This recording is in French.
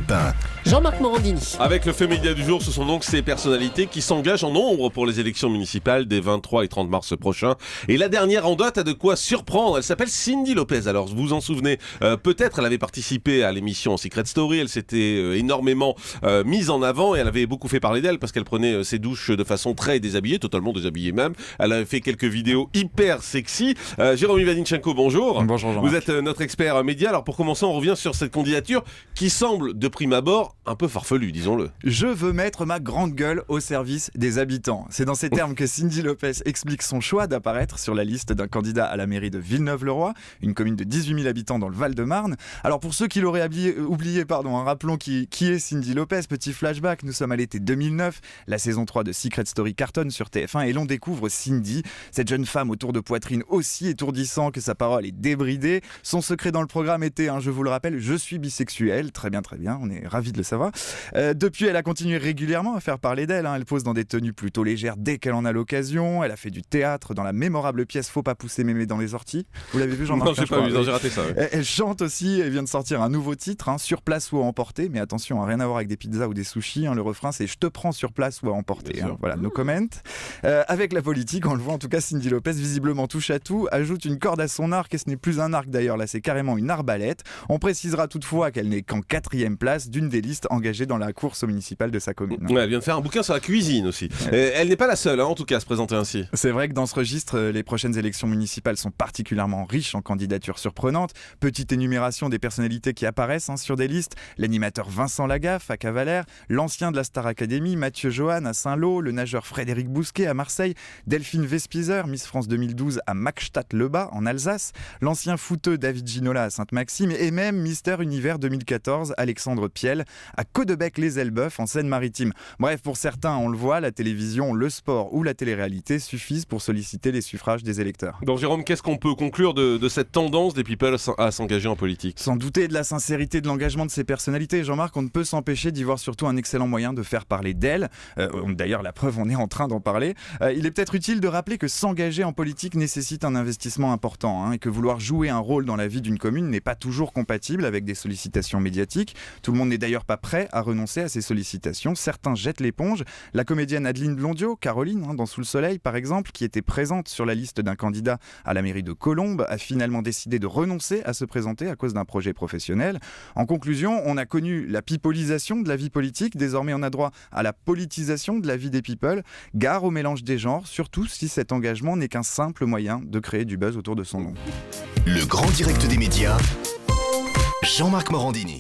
Europe 1. Jean-Marc Morandini. Avec le fait média du jour, ce sont donc ces personnalités qui s'engagent en nombre pour les élections municipales des 23 et 30 mars prochains. Et la dernière en date a de quoi surprendre. Elle s'appelle Cyndi Lopez. Alors, vous vous en souvenez peut-être, elle avait participé à l'émission Secret Story. Elle s'était énormément mise en avant et elle avait beaucoup fait parler d'elle parce qu'elle prenait ses douches de façon très déshabillée, totalement déshabillée même. Elle avait fait quelques vidéos hyper sexy. Jérôme Ivanichenko, bonjour. Bonjour Jean-Marc. Vous êtes notre expert média. Alors, pour commencer, on revient sur cette candidature qui semble, de prime abord, un peu farfelu, disons-le. Je veux mettre ma grande gueule au service des habitants. C'est dans ces termes que Cyndi Lopez explique son choix d'apparaître sur la liste d'un candidat à la mairie de Villeneuve-le-Roi, une commune de 18 000 habitants dans le Val-de-Marne. Alors pour ceux qui l'auraient oublié, rappelons qui est Cyndi Lopez. Petit flashback, nous sommes à l'été 2009, la saison 3 de Secret Story cartonne sur TF1 et l'on découvre Cyndi, cette jeune femme au tour de poitrine aussi étourdissant que sa parole est débridée. Son secret dans le programme était, je vous le rappelle, je suis bisexuel. Très bien, on est ravis de le savoir. Depuis, elle a continué régulièrement à faire parler d'elle. Elle pose dans des tenues plutôt légères dès qu'elle en a l'occasion. Elle a fait du théâtre dans la mémorable pièce Faut pas pousser mémé dans les orties. Vous l'avez vu, Jean-Marc? Non, j'ai pas vu, j'ai raté ça. Ouais. Elle chante aussi, elle vient de sortir un nouveau titre, Sur place ou à emporter. Mais attention, rien à voir avec des pizzas ou des sushis. Le refrain, c'est Je te prends sur place ou à emporter. Voilà, no comment. Avec la politique, on le voit en tout cas, Cyndi Lopez, visiblement touche à tout, ajoute une corde à son arc, et ce n'est plus un arc d'ailleurs, là c'est carrément une arbalète. On précisera toutefois qu'elle n'est qu'en 4e place d'une des listes engagées dans la course municipale de sa commune. Ouais, elle vient de faire un bouquin sur la cuisine aussi. Elle n'est pas la seule, en tout cas, à se présenter ainsi. C'est vrai que dans ce registre, les prochaines élections municipales sont particulièrement riches en candidatures surprenantes. Petite énumération des personnalités qui apparaissent sur des listes. L'animateur Vincent Lagaffe à Cavalère, l'ancien de la Star Academy Mathieu Johan à Saint-Lô, le nageur Frédéric Bousquet à Marseille, Delphine Vespizer, Miss France 2012 à Magstatt-le-Bas en Alsace, l'ancien footeux David Ginola à Sainte-Maxime et même Mister Univers 2014 Alexandre Piel à Caudebec-les-Elbeuf en Seine-Maritime. Bref, pour certains, on le voit, la télévision, le sport ou la télé-réalité suffisent pour solliciter les suffrages des électeurs. Donc Jérôme, qu'est-ce qu'on peut conclure de cette tendance des people à s'engager en politique? Sans douter de la sincérité de l'engagement de ces personnalités, Jean-Marc, on ne peut s'empêcher d'y voir surtout un excellent moyen de faire parler d'elles. D'ailleurs, la preuve, on est en train d'en parler. Il est peut-être utile de rappeler que s'engager en politique nécessite un investissement important et que vouloir jouer un rôle dans la vie d'une commune n'est pas toujours compatible avec des sollicitations médiatiques. Tout le monde n'est d'ailleurs pas prêt à renoncer à ces sollicitations. Certains jettent l'éponge. La comédienne Adeline Blondiot, Caroline, dans Sous le soleil par exemple, qui était présente sur la liste d'un candidat à la mairie de Colombes, a finalement décidé de renoncer à se présenter à cause d'un projet professionnel. En conclusion, on a connu la pipolisation de la vie politique. Désormais, on a droit à la politisation de la vie des people. Gare au mélange des genres, surtout si cet engagement n'est qu'un simple moyen de créer du buzz autour de son nom. Le grand direct des médias, Jean-Marc Morandini.